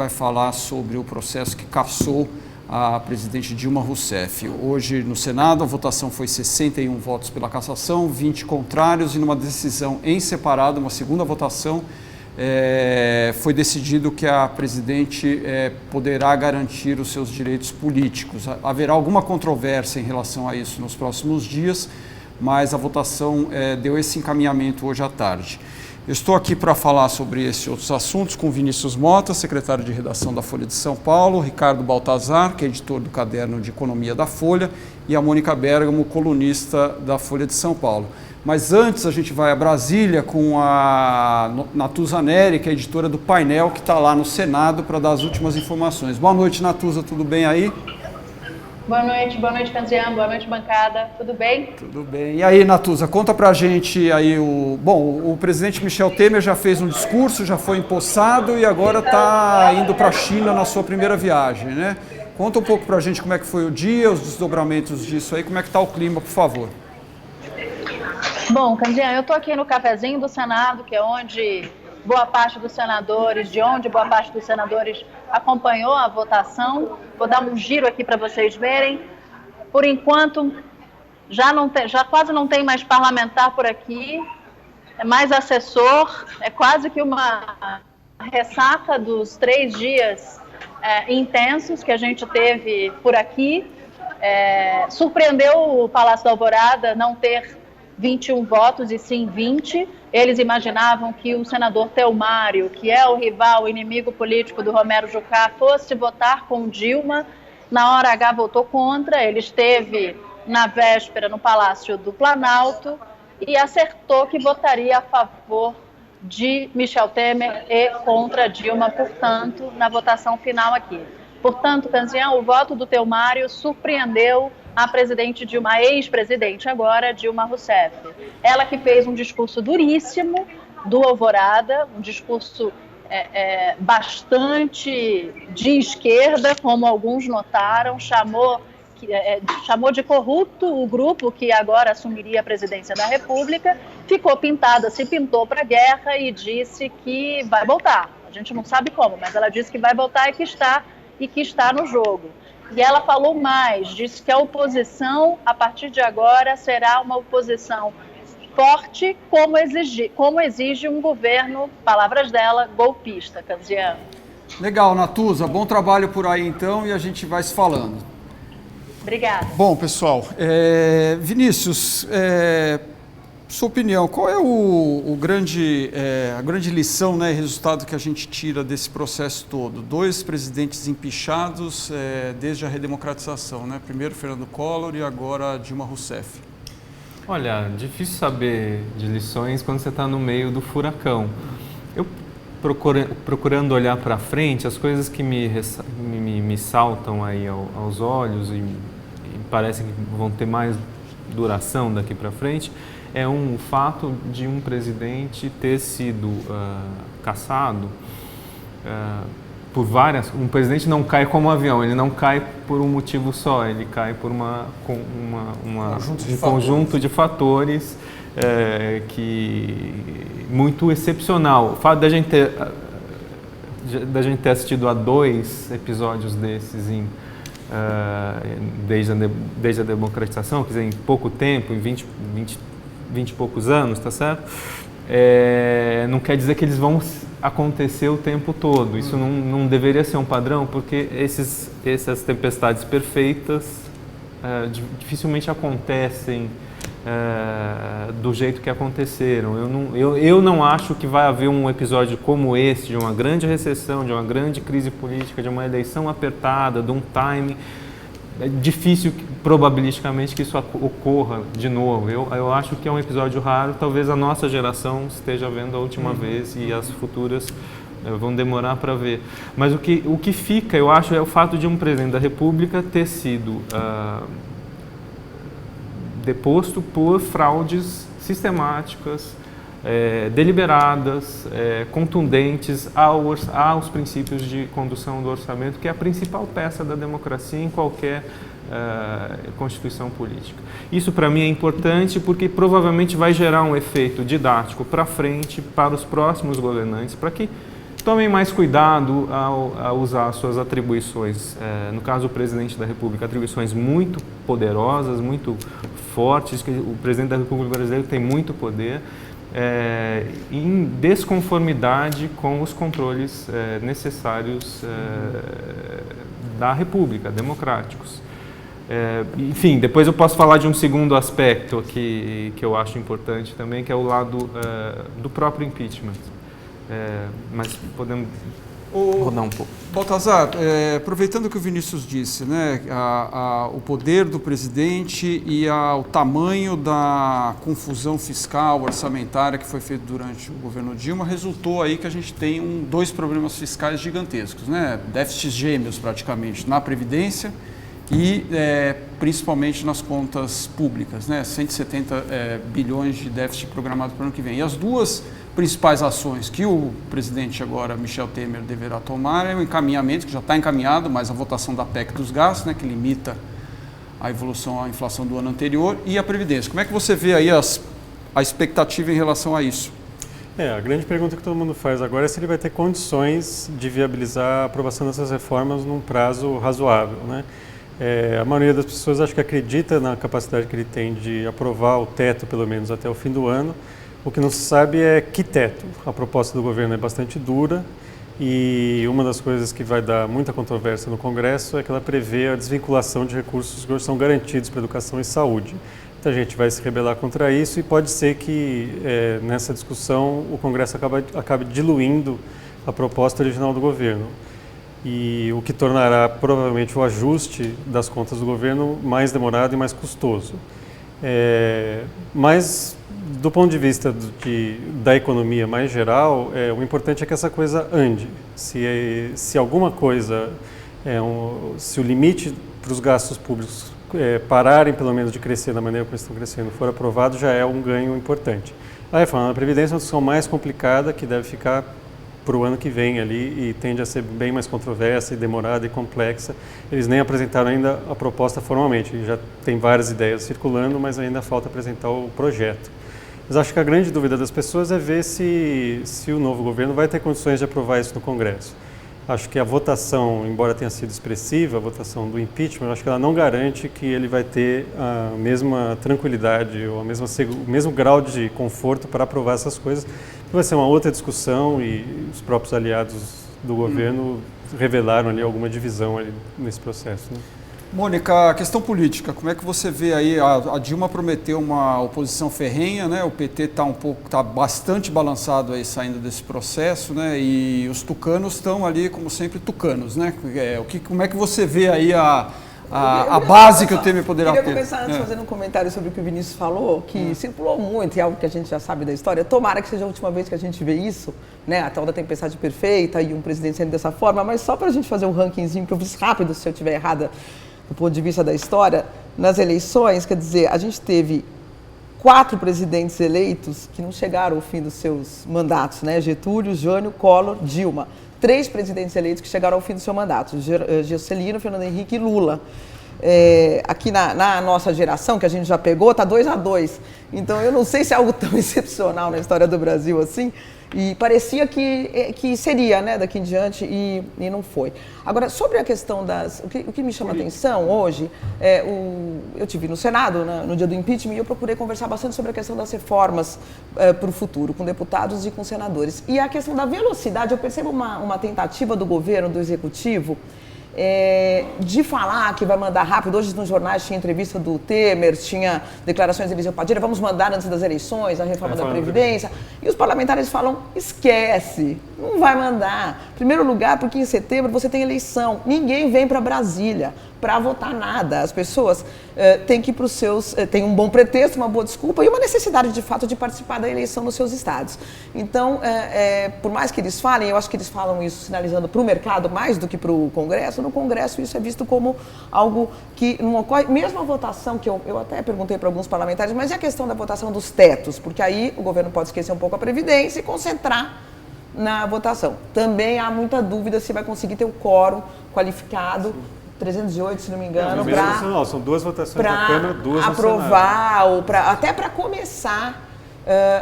vai falar sobre o processo que cassou a presidente Dilma Rousseff. Hoje, no Senado, a votação foi 61 votos pela cassação, 20 contrários, e numa decisão em separado, uma segunda votação, foi decidido que a presidente poderá garantir os seus direitos políticos. Haverá alguma controvérsia em relação a isso nos próximos dias, mas a votação deu esse encaminhamento hoje à tarde. Eu estou aqui para falar sobre esses outros assuntos com Vinícius Mota, secretário de redação da Folha de São Paulo, Ricardo Baltazar, que é editor do caderno de Economia da Folha, e a Mônica Bergamo, colunista da Folha de São Paulo. Mas antes a gente vai a Brasília com a Natuza Neri, que é editora do Painel, que está lá no Senado para dar as últimas informações. Boa noite, Natuza, tudo bem aí? Boa noite, Canziano, boa noite, bancada, tudo bem? Tudo bem. E aí, Natuza, conta pra gente aí o presidente Michel Temer já fez um discurso, já foi empossado e agora está indo para a China na sua primeira viagem, né? Conta um pouco pra gente como é que foi o dia, os desdobramentos disso aí, como é que está o clima, por favor. Bom, Candiano, eu estou aqui no cafezinho do Senado, que é onde boa parte dos senadores acompanhou a votação. Vou dar um giro aqui para vocês verem. Por enquanto, já quase não tem mais parlamentar por aqui, é mais assessor, é quase que uma ressaca dos 3 dias intensos que a gente teve por aqui. Surpreendeu o Palácio da Alvorada não ter 21 votos e sim 20. Eles imaginavam que o senador Telmário, que é o rival, o inimigo político do Romero Jucá, fosse votar com Dilma. Na hora H votou contra. Ele esteve na véspera no Palácio do Planalto e acertou que votaria a favor de Michel Temer e contra Dilma, portanto, na votação final aqui. Portanto, Canzião, o voto do Telmário surpreendeu a presidente Dilma, a ex-presidente agora, Dilma Rousseff. Ela que fez um discurso duríssimo do Alvorada, um discurso bastante de esquerda, como alguns notaram, chamou de corrupto o grupo que agora assumiria a presidência da República, se pintou para a guerra e disse que vai voltar. A gente não sabe como, mas ela disse que vai voltar e que está no jogo. E ela falou mais, disse que a oposição, a partir de agora, será uma oposição forte, como exige um governo, palavras dela, golpista, Canziano. Legal, Natuza, bom trabalho por aí então e a gente vai se falando. Obrigada. Bom, pessoal, Vinícius, sua opinião, qual é a grande lição, né, resultado que a gente tira desse processo todo? 2 presidentes empichados desde a redemocratização, né? Primeiro Fernando Collor e agora Dilma Rousseff. Olha, difícil saber de lições quando você está no meio do furacão. Eu procurando olhar para frente, as coisas que me saltam aí aos olhos e parecem que vão ter mais duração daqui para frente, é o fato de um presidente ter sido cassado por várias... Um presidente não cai como um avião, ele não cai por um motivo só, ele cai por um conjunto de fatores que muito excepcional. O fato da gente ter assistido a 2 episódios desses desde a democratização, quer dizer, em pouco tempo, em 20 e poucos anos, tá certo? Não quer dizer que eles vão acontecer o tempo todo. Isso não deveria ser um padrão, porque essas tempestades perfeitas dificilmente acontecem do jeito que aconteceram. Eu não acho que vai haver um episódio como esse, de uma grande recessão, de uma grande crise política, de uma eleição apertada, de um timing. É difícil, probabilisticamente, que isso ocorra de novo. Eu acho que é um episódio raro, talvez a nossa geração esteja vendo a última vez e as futuras vão demorar para ver. Mas o que fica, eu acho, é o fato de um presidente da República ter sido deposto por fraudes sistemáticas, deliberadas, contundentes aos princípios de condução do orçamento, que é a principal peça da democracia em qualquer constituição política. Isso, para mim, é importante porque provavelmente vai gerar um efeito didático para frente, para os próximos governantes, para que tomem mais cuidado ao usar suas atribuições. No caso do presidente da República, atribuições muito poderosas, muito fortes, que o presidente da República brasileira tem muito poder, em desconformidade com os controles necessários da República, democráticos. Enfim, depois eu posso falar de um segundo aspecto que eu acho importante também, que é o lado do próprio impeachment. Mas podemos rodar um pouco. Baltazar, aproveitando o que o Vinícius disse, né, o poder do presidente e o tamanho da confusão fiscal, orçamentária que foi feita durante o governo Dilma, resultou aí que a gente tem dois problemas fiscais gigantescos, né, déficits gêmeos praticamente na Previdência e principalmente nas contas públicas, né, 170 bilhões de déficit programado para o ano que vem. E as duas principais ações que o presidente agora, Michel Temer, deverá tomar é o encaminhamento, que já está encaminhado, mas a votação da PEC dos gastos, né, que limita a evolução, a inflação do ano anterior, e a Previdência. Como é que você vê aí a expectativa em relação a isso? A grande pergunta que todo mundo faz agora é se ele vai ter condições de viabilizar a aprovação dessas reformas num prazo razoável, né? A maioria das pessoas acho que acredita na capacidade que ele tem de aprovar o teto, pelo menos até o fim do ano. O que não se sabe é que teto. A proposta do governo é bastante dura e uma das coisas que vai dar muita controvérsia no Congresso é que ela prevê a desvinculação de recursos que são garantidos para educação e saúde. Muita gente vai se rebelar contra isso e pode ser que nessa discussão o Congresso acabe diluindo a proposta original do governo. E o que tornará provavelmente o ajuste das contas do governo mais demorado e mais custoso. Mas do ponto de vista da economia mais geral, o importante é que essa coisa ande. Se alguma coisa, se o limite para os gastos públicos pararem pelo menos de crescer da maneira como eles estão crescendo for aprovado, já é um ganho importante. A reforma da Previdência é uma discussão mais complicada que deve ficar para o ano que vem ali e tende a ser bem mais controversa e demorada e complexa. Eles nem apresentaram ainda a proposta formalmente, já tem várias ideias circulando, mas ainda falta apresentar o projeto. Mas acho que a grande dúvida das pessoas é ver se o novo governo vai ter condições de aprovar isso no Congresso. Acho que a votação, embora tenha sido expressiva, a votação do impeachment, acho que ela não garante que ele vai ter a mesma tranquilidade ou o mesmo grau de conforto para aprovar essas coisas. Vai ser uma outra discussão e os próprios aliados do governo revelaram ali alguma divisão ali nesse processo, né? Mônica, a questão política, como é que você vê aí? A Dilma prometeu uma oposição ferrenha, né? O PT está bastante balançado aí saindo desse processo, né? E os tucanos estão ali, como sempre, tucanos, né? Como é que você vê aí a base que o Temer poderá ter? Eu queria começar antes fazendo um comentário sobre o que o Vinícius falou, que circulou muito, e é algo que a gente já sabe da história. Tomara que seja a última vez que a gente vê isso, né? A tal da tempestade perfeita e um presidente sendo dessa forma, mas só para a gente fazer um rankingzinho, que eu fiz rápido, se eu estiver errada, do ponto de vista da história, nas eleições, quer dizer, a gente teve 4 presidentes eleitos que não chegaram ao fim dos seus mandatos, né? Getúlio, Jânio, Collor, Dilma. 3 presidentes eleitos que chegaram ao fim do seu mandato, Juscelino, Fernando Henrique e Lula. Aqui na nossa geração, que a gente já pegou, está 2-2. Então, eu não sei se é algo tão excepcional na história do Brasil assim, e parecia que seria, né, daqui em diante, e não foi. Agora, sobre a questão o que me chama a atenção hoje, eu estive no Senado, no dia do impeachment, e eu procurei conversar bastante sobre a questão das reformas para o futuro, com deputados e com senadores. E a questão da velocidade, eu percebo uma tentativa do governo, do executivo, de falar que vai mandar rápido. Hoje nos jornais tinha entrevista do Temer, tinha declarações de Eliseu Padilha, vamos mandar antes das eleições a reforma da Previdência. E os parlamentares falam, esquece, não vai mandar. Em primeiro lugar, porque em setembro você tem eleição, ninguém vem para Brasília para votar nada. As pessoas têm que ir para os seus... têm um bom pretexto, uma boa desculpa e uma necessidade, de fato, de participar da eleição nos seus estados. Então, por mais que eles falem, eu acho que eles falam isso sinalizando para o mercado mais do que para o Congresso. No Congresso isso é visto como algo que não ocorre. Mesmo a votação, que eu até perguntei para alguns parlamentares, mas e a questão da votação dos tetos? Porque aí o governo pode esquecer um pouco a Previdência e concentrar na votação. Também há muita dúvida se vai conseguir ter um quórum qualificado, 308, se não me engano, para... São 2 votações na Câmara, 2 no aprovar, ou até para começar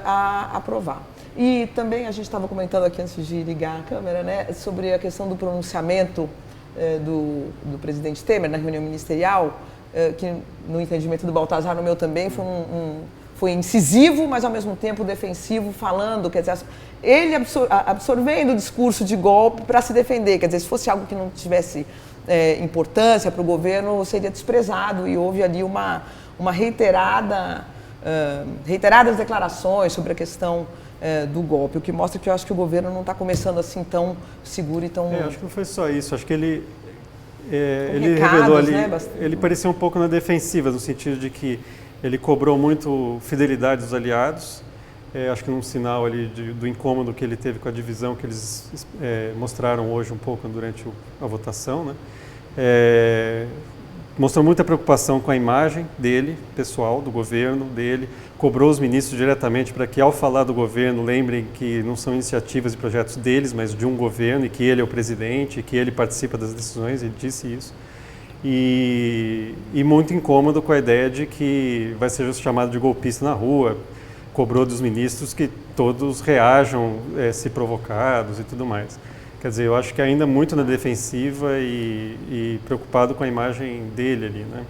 a aprovar. E também a gente estava comentando aqui antes de ligar a câmera, né, sobre a questão do pronunciamento do presidente Temer na reunião ministerial, que no entendimento do Baltazar, no meu também, foi incisivo, mas ao mesmo tempo defensivo, falando, quer dizer, ele absorvendo o discurso de golpe para se defender, quer dizer, se fosse algo que não tivesse importância para o governo, seria desprezado, e houve ali uma reiteradas declarações sobre a questão do golpe, o que mostra que eu acho que o governo não está começando assim tão seguro e tão... acho que não foi só isso, acho que ele recados, revelou ali, né, ele parecia um pouco na defensiva, no sentido de que ele cobrou muito fidelidade dos aliados, acho que num sinal ali do incômodo que ele teve com a divisão que eles mostraram hoje um pouco durante a votação, né? Mostrou muita preocupação com a imagem dele, pessoal, do governo dele, cobrou os ministros diretamente para que, ao falar do governo, lembrem que não são iniciativas e projetos deles, mas de um governo, e que ele é o presidente, e que ele participa das decisões, ele disse isso. E muito incômodo com a ideia de que vai ser chamado de golpista na rua, cobrou dos ministros que todos reajam se provocados e tudo mais. Quer dizer, eu acho que ainda muito na defensiva e preocupado com a imagem dele ali, né?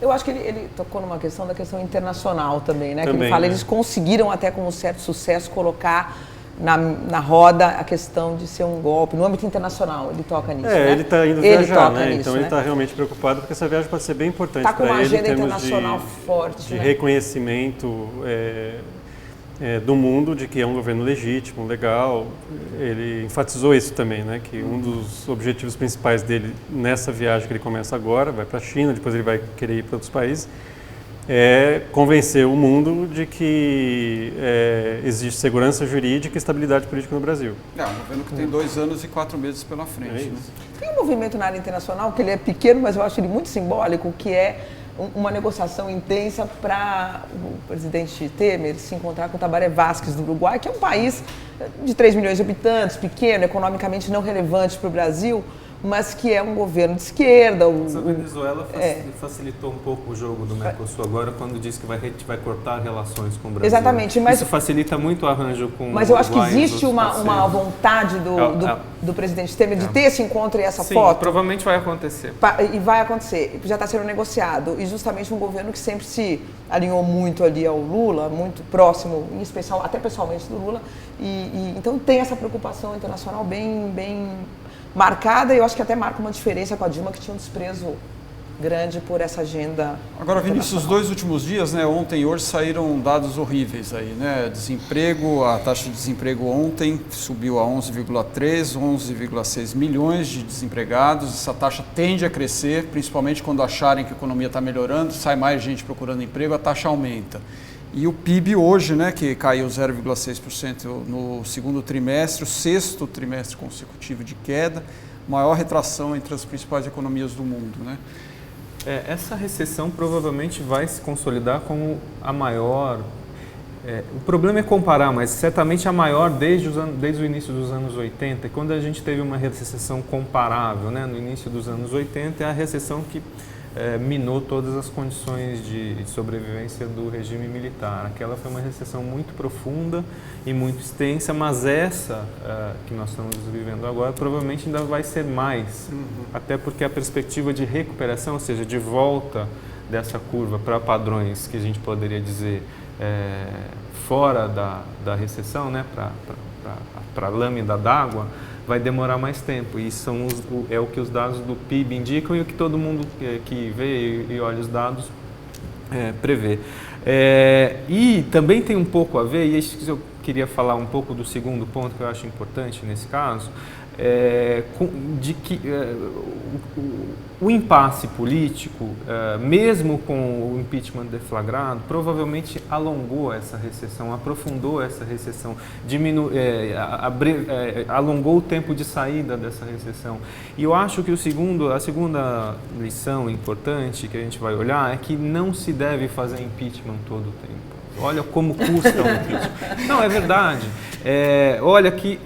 Eu acho que ele tocou numa questão da questão internacional também, né? Também, que ele fala, né? Eles conseguiram até com um certo sucesso colocar na roda a questão de ser um golpe, no âmbito internacional, ele toca nisso, né? Ele está indo viajar, né? Então ele está realmente preocupado, porque essa viagem pode ser bem importante para ele. Está com uma agenda em termos internacional forte, de né? reconhecimento do mundo de que é um governo legítimo, legal. Ele enfatizou isso também, né? Que um dos objetivos principais dele nessa viagem que ele começa agora, vai para a China, depois ele vai querer ir para outros países, é convencer o mundo de que existe segurança jurídica e estabilidade política no Brasil. Um governo que tem 2 anos e 4 meses pela frente. Né? Tem um movimento na área internacional, que ele é pequeno, mas eu acho ele muito simbólico, que é uma negociação intensa para o presidente Temer se encontrar com o Tabaré Vázquez do Uruguai, que é um país de 3 milhões de habitantes, pequeno, economicamente não relevante para o Brasil, mas que é um governo de esquerda. A Venezuela facilitou um pouco o jogo do Mercosul agora quando disse que vai cortar relações com o Brasil. Exatamente. Mas, isso facilita muito o arranjo com mas eu acho que existe uma vontade do presidente Temer de ter esse encontro e essa Sim, foto. Provavelmente vai acontecer. E vai acontecer, já está sendo negociado. E justamente um governo que sempre se alinhou muito ali ao Lula, muito próximo, em especial, até pessoalmente do Lula. Então tem essa preocupação internacional bem marcada, e eu acho que até marca uma diferença com a Dilma, que tinha um desprezo grande por essa agenda. Agora, Vinícius, os 2 últimos dias, né, ontem e hoje, saíram dados horríveis aí, né? Desemprego, a taxa de desemprego ontem subiu a 11,3, 11,6 milhões de desempregados. Essa taxa tende a crescer, principalmente quando acharem que a economia está melhorando, sai mais gente procurando emprego, a taxa aumenta. E o PIB hoje, né, que caiu 0,6% no segundo trimestre, o 6º trimestre consecutivo de queda, maior retração entre as principais economias do mundo, né? Essa recessão provavelmente vai se consolidar como a maior. O problema é comparar, mas certamente a maior desde o início dos anos 80, quando a gente teve uma recessão comparável, né, no início dos anos 80, é a recessão que minou todas as condições de sobrevivência do regime militar. Aquela foi uma recessão muito profunda e muito extensa, mas essa que nós estamos vivendo agora provavelmente ainda vai ser mais, até porque a perspectiva de recuperação, ou seja, de volta dessa curva para padrões que a gente poderia dizer fora da recessão, né, para a lâmina d'água, vai demorar mais tempo, e é o que os dados do PIB indicam e o que todo mundo que vê e olha os dados prevê. E também tem um pouco a ver, e eu queria falar um pouco do segundo ponto que eu acho importante nesse caso, de que o impasse político, mesmo com o impeachment deflagrado, provavelmente alongou essa recessão, aprofundou essa recessão, alongou o tempo de saída dessa recessão. E eu acho que a segunda lição importante que a gente vai olhar é que não se deve fazer impeachment todo o tempo. Olha como custa o impeachment. Não, é verdade. Olha que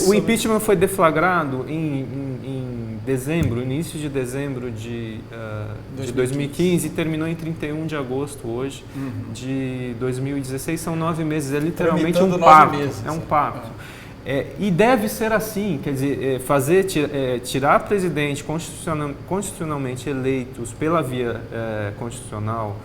o impeachment foi deflagrado em dezembro, início de dezembro de 2015 e terminou em 31 de agosto hoje de 2016. São 9 meses, é literalmente um parto. É um parto. E deve ser assim, quer dizer, tirar presidente constitucionalmente eleitos pela via constitucional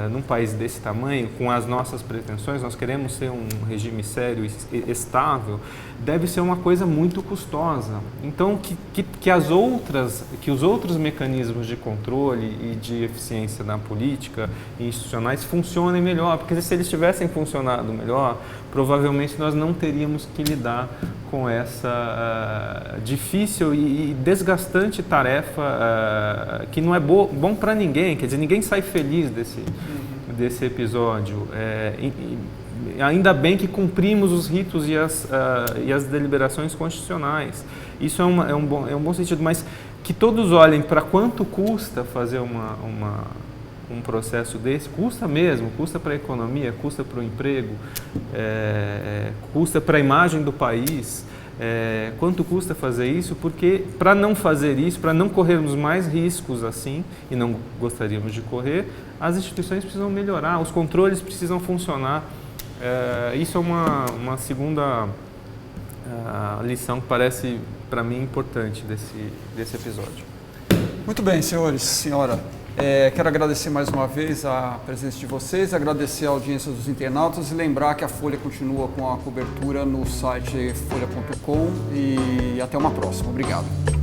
num país desse tamanho, com as nossas pretensões, nós queremos ser um regime sério e estável, deve ser uma coisa muito custosa. Então, que os outros mecanismos de controle e de eficiência da política e institucionais funcionem melhor, porque se eles tivessem funcionado melhor, provavelmente nós não teríamos que lidar com essa difícil e desgastante tarefa que não é bom para ninguém, quer dizer, ninguém sai feliz desse episódio. Ainda bem que cumprimos os ritos e as deliberações constitucionais. Isso é um bom sentido, mas que todos olhem para quanto custa fazer um processo desse, custa mesmo, custa para a economia, custa para o emprego, custa para a imagem do país, quanto custa fazer isso, porque para não fazer isso, para não corrermos mais riscos assim, e não gostaríamos de correr, as instituições precisam melhorar, os controles precisam funcionar. Isso é uma segunda lição que parece para mim importante desse episódio. Muito bem, senhores, senhora. Quero agradecer mais uma vez a presença de vocês, agradecer a audiência dos internautas e lembrar que a Folha continua com a cobertura no site folha.com e até uma próxima. Obrigado.